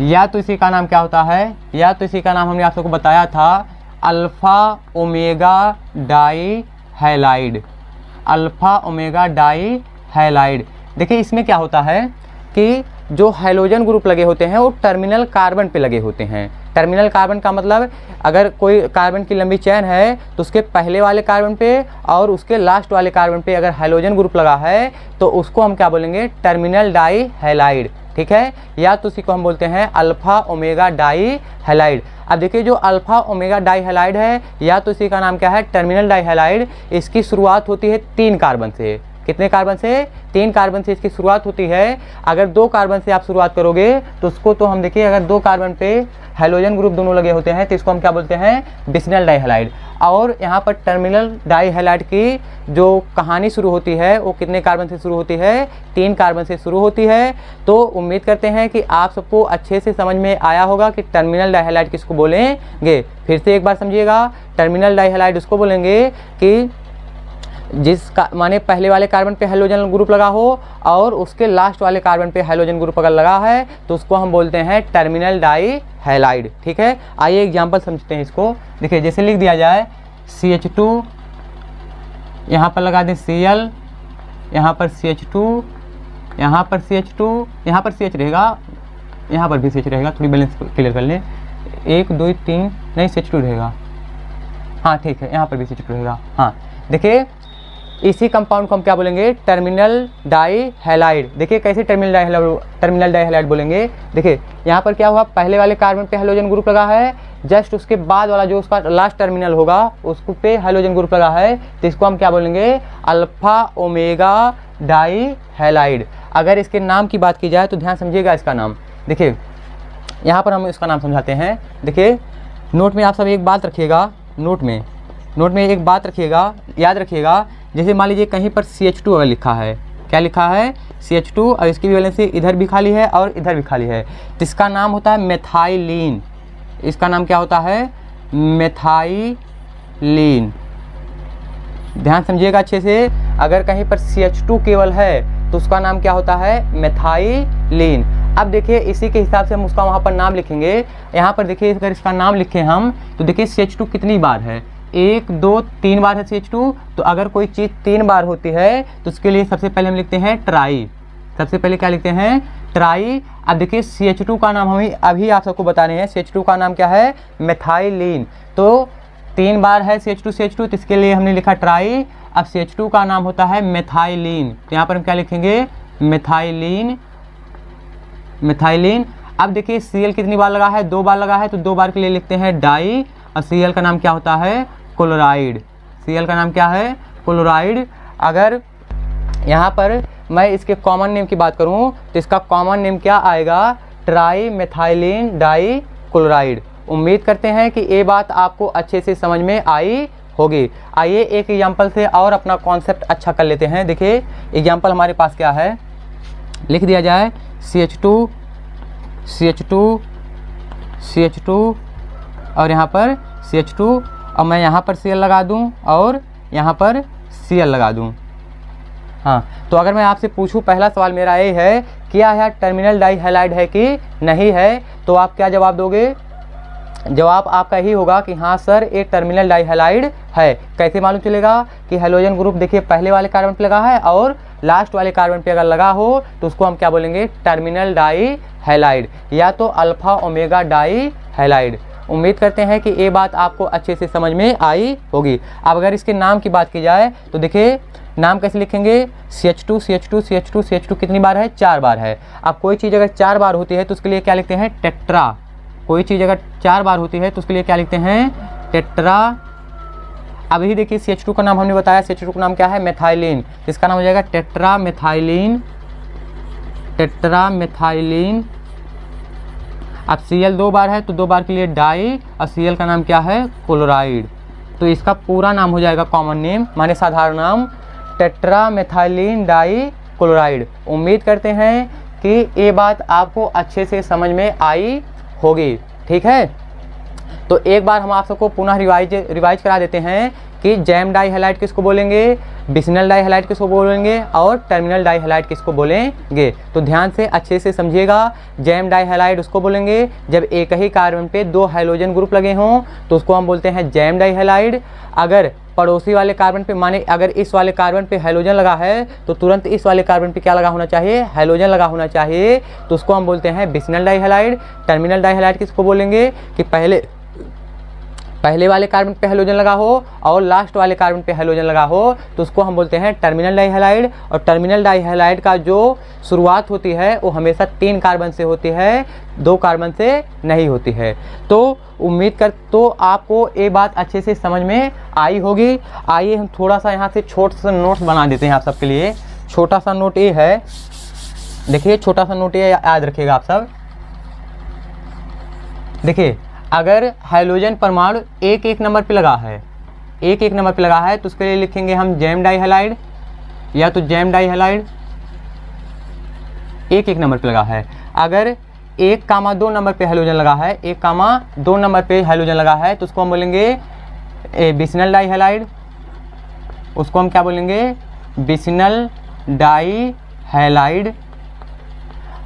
या तो इसी का नाम क्या होता है, या तो इसी का नाम हमने आप सबको बताया था alpha omega die halide. Alpha omega die halide. देखिए इसमें क्या होता है कि जो हैलोजन ग्रुप लगे होते हैं वो टर्मिनल कार्बन पे लगे होते हैं। टर्मिनल कार्बन का मतलब, अगर कोई कार्बन की लंबी चेन है तो उसके पहले वाले कार्बन पे और उसके लास्ट वाले कार्बन पे अगर हैलोजन ग्रुप लगा है तो उसको हम क्या बोलेंगे, टर्मिनल डाई हैलाइड। ठीक है, या तो इसी को हम बोलते हैं अल्फा ओमेगा डाई हैलाइड। अब देखिए जो अल्फा ओमेगा डाई हैलाइड है या तो इसी का नाम क्या है टर्मिनल डाई हैलाइड, इसकी शुरुआत होती है 3 कार्बन से। कितने कार्बन से? 3 कार्बन से इसकी शुरुआत होती है। अगर 2 कार्बन से आप शुरुआत करोगे तो उसको तो हम देखिए अगर 2 कार्बन पे हैलोजन ग्रुप दोनों लगे होते हैं तो इसको हम क्या बोलते हैं बिस्नल डाई हैलाइड। और यहाँ पर टर्मिनल डाई हैलाइड की जो कहानी शुरू होती है वो कितने कार्बन से शुरू होती है? 3 कार्बन से शुरू होती है। तो उम्मीद करते हैं कि आप सबको अच्छे से समझ में आया होगा कि टर्मिनल डाई हैलाइड किसको बोलेंगे। फिर से एक बार समझिएगा, टर्मिनल डाई हैलाइड उसको बोलेंगे कि जिसका माने पहले वाले कार्बन पे हैलोजन ग्रुप लगा हो और उसके लास्ट वाले कार्बन पे हैलोजन ग्रुप अगर लगा है तो उसको हम बोलते हैं टर्मिनल डाई हैलाइड। ठीक है, आइए एग्जांपल समझते हैं इसको। देखिए जैसे लिख दिया जाए CH2, यहाँ पर लगा दें Cl, यहाँ पर CH2, यहाँ पर CH2, यहाँ पर CH रहेगा, यहाँ पर भी CH रहेगा। थोड़ी बैलेंस क्लियर कर लें, 1 2 3 नहीं CH2 रहेगा, हाँ ठीक है, यहाँ पर भी CH2 रहेगा। हाँ देखिए इसी कंपाउंड को हम क्या बोलेंगे टर्मिनल डाई हैलाइड। देखिए कैसे टर्मिनल डाई हैलाइड बोलेंगे। देखिए यहाँ पर क्या हुआ, पहले वाले कार्बन पे हैलोजन ग्रुप लगा है, जस्ट उसके बाद वाला जो उसका लास्ट टर्मिनल होगा उसको पे हैलोजन ग्रुप लगा है तो इसको हम क्या बोलेंगे अल्फा ओमेगा डाई हैलाइड। अगर इसके नाम की बात की जाए तो ध्यान समझिएगा इसका नाम। देखिए यहाँ पर हम इसका नाम समझाते हैं। देखिए नोट में आप सब एक बात रखिएगा, नोट में एक बात रखिएगा, याद रखिएगा। जैसे मान लीजिए कहीं पर CH2 अगर लिखा है, क्या लिखा है CH2 और इसकी भी वैलेंसी इधर भी खाली है और इधर भी खाली है तो इसका नाम होता है मेथाइलिन। इसका नाम क्या होता है मेथाइलिन। ध्यान समझिएगा अच्छे से, अगर कहीं पर CH2 केवल है तो उसका नाम क्या होता है मेथाइलिन। अब देखिए इसी के हिसाब से हम उसका वहाँ पर नाम लिखेंगे। यहाँ पर देखिए अगर इसका नाम लिखें हम तो देखिए CH2 कितनी बार है, 1 2 3 बार है CH2। तो अगर कोई चीज़ 3 बार होती है तो उसके लिए सबसे पहले हम लिखते हैं ट्राई। सबसे पहले क्या लिखते हैं ट्राई। अब देखिए CH2 का नाम हम अभी आप सबको बता रहे हैं, CH2 का नाम क्या है मेथाइलिन। तो 3 बार है CH2 तो इसके लिए हमने लिखा ट्राई। अब CH2 का नाम होता है मेथाइलिन, तो यहाँ पर हम क्या लिखेंगे मेथाइलिन। अब देखिए Cl कितनी बार लगा है, 2 बार लगा है तो 2 बार के लिए लिखते हैं डाई। और Cl का नाम क्या होता है क्लोराइड। Cl का नाम क्या है क्लोराइड। अगर यहाँ पर मैं इसके कॉमन नेम की बात करूँ तो इसका कॉमन नेम क्या आएगा ट्राई मेथाइलिन डाई क्लोराइड। उम्मीद करते हैं कि ये बात आपको अच्छे से समझ में आई होगी। आइए एक एग्जाम्पल से और अपना कॉन्सेप्ट अच्छा कर लेते हैं। देखिए एग्जाम्पल हमारे पास क्या है, लिख दिया जाए CH2 और यहाँ पर CH2 और मैं यहाँ पर Cl लगा दूँ और यहाँ पर Cl लगा दूँ। हाँ तो अगर मैं आपसे पूछूं, पहला सवाल मेरा ये है क्या यह टर्मिनल डाई हैलाइड है कि नहीं है, तो आप क्या जवाब दोगे? जवाब आपका ही होगा कि हाँ सर एक टर्मिनल डाई हैलाइड है। कैसे मालूम चलेगा कि हैलोजन ग्रुप देखिए पहले वाले कार्बन पे लगा है और लास्ट वाले कार्बन पे अगर लगा हो तो उसको हम क्या बोलेंगे टर्मिनल डाई हैलाइड या तो अल्फा ओमेगा डाई हैलाइड। उम्मीद करते हैं कि ये बात आपको अच्छे से समझ में आई होगी। अब अगर इसके नाम की बात की जाए तो देखिए नाम कैसे लिखेंगे CH2 कितनी बार है 4 बार है। अब कोई चीज़ अगर 4 बार होती है तो उसके लिए क्या लिखते हैं टेट्रा। कोई चीज़ अगर 4 बार होती है तो उसके लिए क्या लिखते हैं टेट्रा। अभी देखिए CH2 का नाम हमने बताया, CH2 का नाम क्या है मेथाइलिन, इसका नाम हो जाएगा टेट्रा मेथाइलिन। अब Cl 2 बार है तो 2 बार के लिए डाई और Cl का नाम क्या है क्लोराइड। तो इसका पूरा नाम हो जाएगा कॉमन नेम माने साधारण नाम टेट्रा मेथाइलिन डाई क्लोराइड। उम्मीद करते हैं कि ये बात आपको अच्छे से समझ में आई होगी। ठीक है, तो एक बार हम आप सबको पुनः रिवाइज करा देते हैं कि जैम डाई हैलाइड किसको बोलेंगे, बिस्नल डाई हैलाइड किसको बोलेंगे और टर्मिनल डाई हैलाइड किसको बोलेंगे। तो ध्यान से अच्छे से समझिएगा। जैम डाई हैलाइड उसको बोलेंगे जब एक ही कार्बन पे 2 हैलोजन ग्रुप लगे हों तो उसको हम बोलते हैं जैम डाई हैलाइड। अगर पड़ोसी वाले कार्बन पे माने अगर इस वाले कार्बन पे हैलोजन लगा है तो तुरंत इस वाले कार्बन पे क्या लगा होना चाहिए हैलोजन लगा होना चाहिए, तो उसको हम बोलते हैं vicinal dihalide. Terminal dihalide किसको बोलेंगे कि पहले वाले कार्बन पे हैलोजन लगा हो और लास्ट वाले कार्बन पे हैलोजन लगा हो तो उसको हम बोलते हैं टर्मिनल डाइहैलाइड। और टर्मिनल डाइहैलाइड का जो शुरुआत होती है वो हमेशा 3 कार्बन से होती है, 2 कार्बन से नहीं होती है। तो उम्मीद कर तो आपको ये बात अच्छे से समझ में आई होगी। आइए हम थोड़ा सा यहाँ से छोटा सा नोट्स बना देते हैं आप सबके लिए। छोटा सा नोट ये है, देखिए छोटा सा नोट ये याद रखिएगा आप सब। देखिए अगर हाइड्रोजन परमाणु 1-1 नंबर पे लगा है, 1-1 नंबर पे लगा है तो उसके लिए लिखेंगे हम जैम डाइहैलाइड या तो जैम डाइहैलाइड, 1-1 नंबर पे लगा है। अगर 1,2 नंबर पे हाइड्रोजन लगा है, 1,2 नंबर पे हाइड्रोजन लगा है तो उसको हम बोलेंगे बिसिनल डाइहैलाइड। उसको हम क्या बोलेंगे? बिसिनल डाइहैलाइड।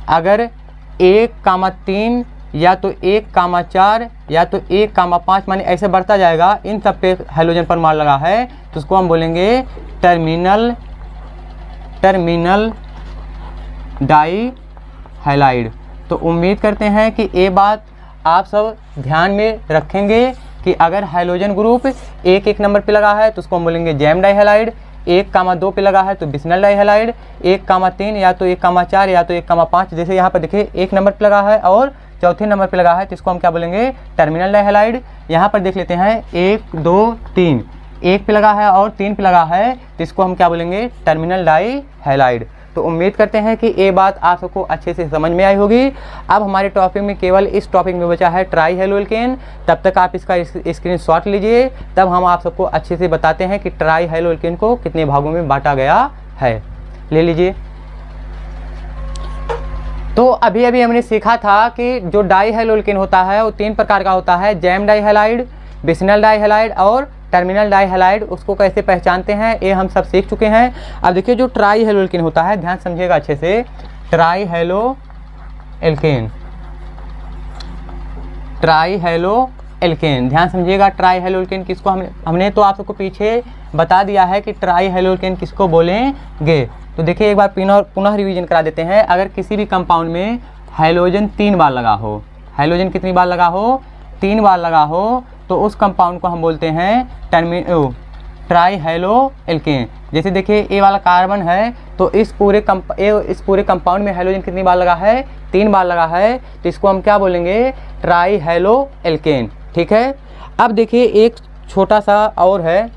अगर 1,3 या तो 1,4 या तो 1,5 माने ऐसे बढ़ता जाएगा, इन सब पे हाइड्रोजन परमाणु लगा है तो उसको हम बोलेंगे टर्मिनल डाइहैलाइड। तो उम्मीद करते हैं कि ये बात आप सब ध्यान में रखेंगे कि अगर हाइड्रोजन ग्रुप 1-1 नंबर पे लगा है तो उसको हम बोलेंगे जैम डाइहैलाइड, 1,2 पे लगा है तो बिसिनल डाइहैलाइड, 1,3 या तो 1,4 या तो 1,5 जैसे यहाँ पर देखिए 1 नंबर पे लगा है और चौथे नंबर पे लगा है तो इसको हम क्या बोलेंगे? टर्मिनल डाइहैलाइड। यहाँ पर देख लेते हैं 1, 2, 3, 1 पे लगा है और 3 पे लगा है तो इसको हम क्या बोलेंगे? टर्मिनल डाइहैलाइड। तो उम्मीद करते हैं कि ये बात आप सबको अच्छे से समझ में आई होगी। अब हमारे टॉपिक में केवल इस टॉपिक में बचा है ट्राई हैलोएल्केन। तब तक आप इसका स्क्रीनशॉट लीजिए, तब हम आप सबको अच्छे से बताते हैं कि ट्राई हैलोएल्केन को कितने भागों में बांटा गया है। ले लीजिए। तो अभी अभी हमने सीखा था कि जो डाइहैलोएल्केन होता है वो 3 प्रकार का होता है, जैम डाइहैलाइड, बिसिनल डाइहैलाइड और टर्मिनल डाइहैलाइड। उसको कैसे पहचानते हैं ये हम सब सीख चुके हैं। अब देखिए जो ट्राई हैलोएल्केन होता है, ध्यान समझिएगा अच्छे से। ट्राई हैलोएल्केन, ट्राई हैलोएल्केन, ध्यान समझिएगा। ट्राई हैलोएल्केन किसको हमने तो आप सबको पीछे बता दिया है कि ट्राई हैलोएल्केन किसको बोलेंगे। तो देखिए एक बार पुनः रिवीजन करा देते हैं। अगर किसी भी कंपाउंड में हाइड्रोजन 3 बार लगा हो, हाइड्रोजन कितनी बार लगा हो? 3 बार लगा हो, तो उस कंपाउंड को हम बोलते हैं ट्राई हैलोएल्केन। जैसे देखिए ए वाला कार्बन है तो इस पूरे कंपाउंड में हाइड्रोजन कितनी बार लगा है? 3 बार लगा है, तो इसको हम क्या बोलेंगे? Try haloalkane. ठीक है। अब देखिए एक छोटा सा और है।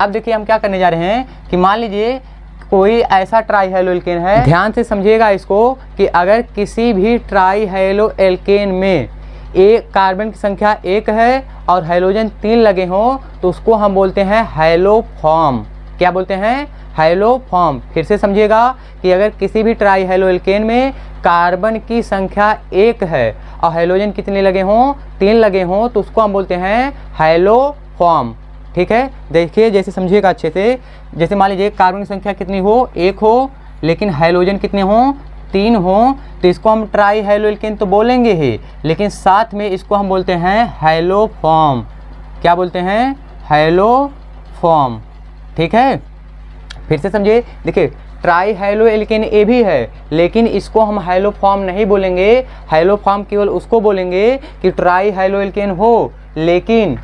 अब देखिए हम क्या करने जा रहे हैं कि मान लीजिए कोई ऐसा ट्राई हैलोएल्केन है, ध्यान से समझिएगा इसको, कि अगर किसी भी ट्राई हैलोएल्केन में एक कार्बन की संख्या 1 है और हाइड्रोजन 3 लगे हों तो उसको हम बोलते हैं हैलोफॉर्म। क्या बोलते हैं? हैलोफॉर्म। फिर से समझिएगा कि अगर किसी भी ट्राई हैलोएल्केन में कार्बन की संख्या 1 है और हाइड्रोजन कितने लगे हों? 3 लगे हों तो उसको हम बोलते हैं हैलोफॉर्म। ठीक है। देखिए जैसे समझिएगा अच्छे से। जैसे मान लीजिए कार्बन की संख्या कितनी हो? 1 हो, लेकिन हाइड्रोजन कितने हों? 3 हो, तो इसको हम ट्राई हैलोएल्केन तो बोलेंगे ही, लेकिन साथ में इसको हम बोलते हैं हैलोफॉर्म। क्या बोलते हैं? हैलोफॉर्म। ठीक है। फिर से समझिए। देखिए ट्राई हैलोएल्केन ए भी है, लेकिन इसको हम हैलोफॉर्म नहीं बोलेंगे। हैलोफॉर्म केवल उसको बोलेंगे कि ट्राई हैलोएल्केन हो, लेकिन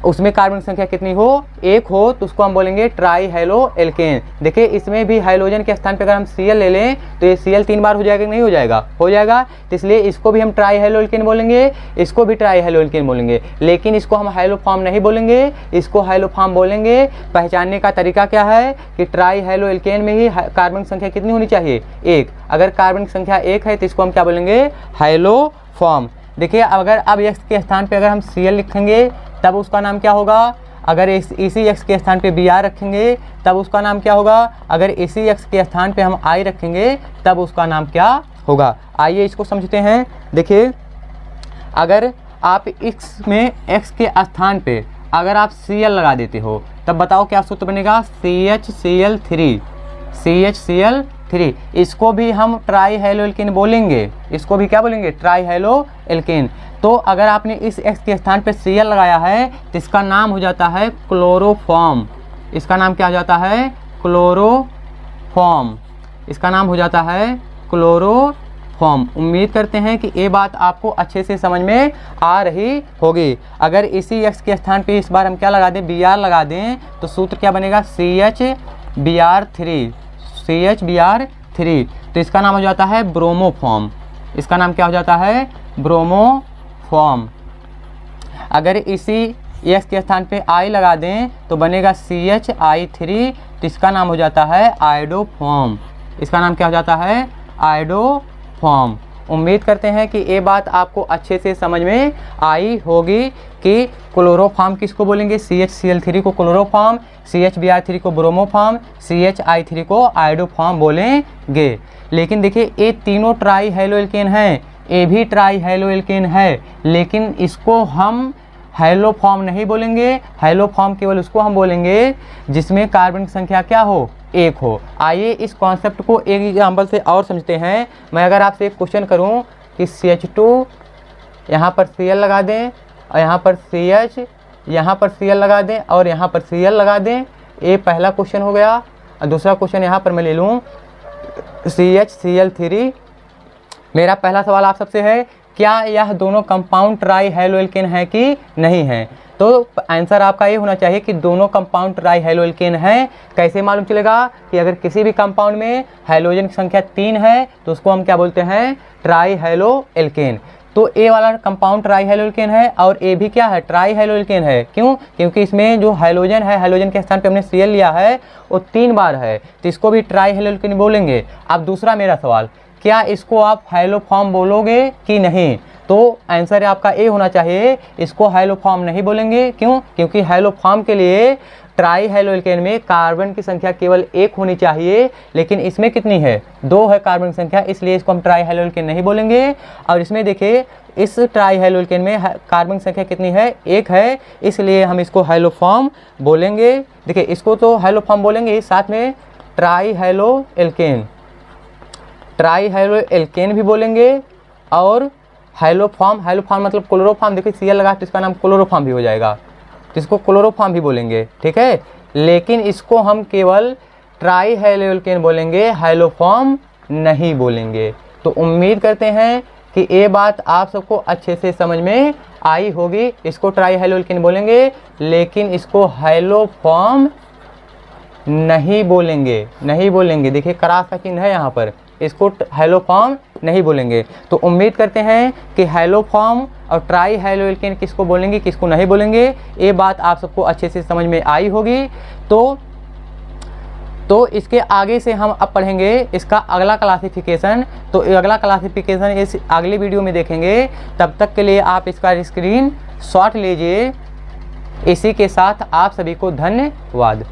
उसमें कार्बन संख्या कितनी हो? 1 हो, तो उसको हम बोलेंगे ट्राई हैलोएल्केन। देखिए इसमें भी हाइड्रोजन के स्थान पर अगर हम Cl ले लें तो ये Cl 3 बार हो जाएगा कि नहीं हो जाएगा? हो जाएगा। तो इसलिए इसको भी हम ट्राई हैलोएल्केन बोलेंगे, इसको भी ट्राई हैलोएल्केन बोलेंगे, लेकिन इसको हम हैलोफॉर्म नहीं बोलेंगे, इसको हैलोफॉर्म बोलेंगे। पहचानने का तरीका क्या है कि ट्राई हैलोएल्केन में ही कार्बन संख्या कितनी होनी चाहिए? 1। अगर कार्बन की संख्या 1 है तो इसको हम क्या बोलेंगे? हैलोफॉर्म। देखिए अगर अब X के स्थान पे अगर हम Cl लिखेंगे तब उसका नाम क्या होगा? अगर इसी X के स्थान पे Br रखेंगे तब उसका नाम क्या होगा? अगर इसी X के स्थान पे हम I रखेंगे तब उसका नाम क्या होगा? आइए इसको समझते हैं। देखिए अगर आप X में X के स्थान पे अगर आप Cl लगा देते हो तब बताओ क्या सूत्र बनेगा? CHCl3, CHCl3। इसको भी हम ट्राई हैलोएल्केन बोलेंगे, इसको भी क्या बोलेंगे? Try haloalkane. तो अगर आपने इस X के स्थान पे Cl लगाया है तो इसका नाम हो जाता है क्लोरोफॉर्म। इसका नाम क्या हो जाता है? क्लोरोफॉर्म। इसका नाम हो जाता है क्लोरोफॉर्म। फॉर्म। उम्मीद करते हैं कि ये बात आपको अच्छे से समझ में आ रही होगी। अगर इसी x के स्थान पे इस बार हम क्या लगा दें, Br लगा दें, तो सूत्र क्या बनेगा, CHBr3, CHBr3। तो इसका नाम हो जाता है ब्रोमोफॉर्म। इसका नाम क्या हो जाता है, ब्रोमोफॉर्म। अगर इसी x के स्थान पे I लगा दें तो बनेगा CHI3, तो इसका नाम हो जाता है आयोडोफॉर्म। इसका नाम क्या हो जाता है, आयोडोफॉर्म। उम्मीद करते हैं कि ये बात आपको अच्छे से समझ में आई होगी कि क्लोरोफॉर्म किसको बोलेंगे, CHCl3 को क्लोरोफॉर्म, CHBr3 को ब्रोमोफॉर्म, CHI3 को आयोडोफॉर्म बोलेंगे। लेकिन देखिए ये तीनों ट्राई हैलो एल्केन हैं, ये भी ट्राई हैलो एल्केन है, लेकिन इसको हम हैलो फॉर्म नहीं बोलेंगे। हैलो फॉर्म केवल उसको हम बोलेंगे जिसमें कार्बन की संख्या क्या हो, एक हो। आइए इस कॉन्सेप्ट को एक एग्जाम्पल से और समझते हैं। मैं अगर आपसे एक क्वेश्चन करूं कि CH2 यहाँ पर Cl लगा दें और यहाँ पर CH, यहाँ पर Cl लगा दें और यहाँ पर Cl लगा दें, ये पहला क्वेश्चन हो गया। और दूसरा क्वेश्चन यहाँ पर मैं ले लूँ CHCl3। मेरा पहला सवाल आप सबसे है, क्या यह दोनों कंपाउंड ट्राई हैलो एल्केन है कि नहीं है? तो आंसर आपका ये होना चाहिए कि दोनों कंपाउंड ट्राई हैलो एल्केन है। कैसे मालूम चलेगा कि अगर किसी भी कंपाउंड में हाइड्रोजन की संख्या 3 है तो उसको हम क्या बोलते हैं, ट्राई हैलो एल्केन। तो ए वाला कंपाउंड ट्राई हैलो एल्केन है और ए भी क्या है, ट्राई हैलो एल्केन है। क्यों? क्योंकि इसमें जो हाइड्रोजन है, हाइड्रोजन के स्थान पे हमने Cl लिया है वो 3 बार है, तो इसको भी ट्राई हैलो एल्केन बोलेंगे। अब दूसरा मेरा सवाल, क्या इसको आप हैलो फॉर्म बोलोगे कि नहीं? तो आंसर आपका ए होना चाहिए, इसको हैलो फॉर्म नहीं बोलेंगे। क्यों? क्योंकि हैलो फॉर्म के लिए ट्राई हैलो एल्केन में कार्बन की संख्या केवल 1 होनी चाहिए, लेकिन इसमें कितनी है, 2 है कार्बन की संख्या, इसलिए इसको हम ट्राई हैलो एल्केन नहीं बोलेंगे। और इसमें देखिए इस ट्राई हैलो एल्केन में कार्बन की संख्या कितनी है, 1 है, इसलिए हम इसको हैलो फॉर्म बोलेंगे। देखिए इसको तो हैलो फॉर्म बोलेंगे, साथ में trihaloalkane, trihaloalkane भी बोलेंगे और हैलो फॉर्म, हैलो फॉर्म मतलब क्लोरोफॉर्म। देखिए Cl लगा तो इसका नाम क्लोरोफॉर्म भी हो जाएगा, तो इसको क्लोरोफॉर्म भी बोलेंगे, ठीक है। लेकिन इसको हम केवल ट्राई हैलो एल्केन बोलेंगे, हैलो फॉर्म नहीं बोलेंगे। तो उम्मीद करते हैं कि ये बात आप सबको अच्छे से समझ में आई होगी। इसको ट्राई हैलो एल्केन बोलेंगे, लेकिन इसको हैलो फॉर्म नहीं बोलेंगे, नहीं बोलेंगे। देखिए क्रॉस का चिन्ह है यहाँ पर, इसको हैलो फॉर्म नहीं बोलेंगे। तो उम्मीद करते हैं कि हैलो फॉर्म और ट्राई हैलो एल्केन किसको बोलेंगे, किसको नहीं बोलेंगे, ये बात आप सबको अच्छे से समझ में आई होगी। तो इसके आगे से हम अब पढ़ेंगे इसका अगला क्लासिफिकेशन। तो अगला क्लासिफिकेशन इस अगले वीडियो में देखेंगे। तब तक के लिए आप इसका स्क्रीन शॉट लीजिए। इसी के साथ आप सभी को धन्यवाद।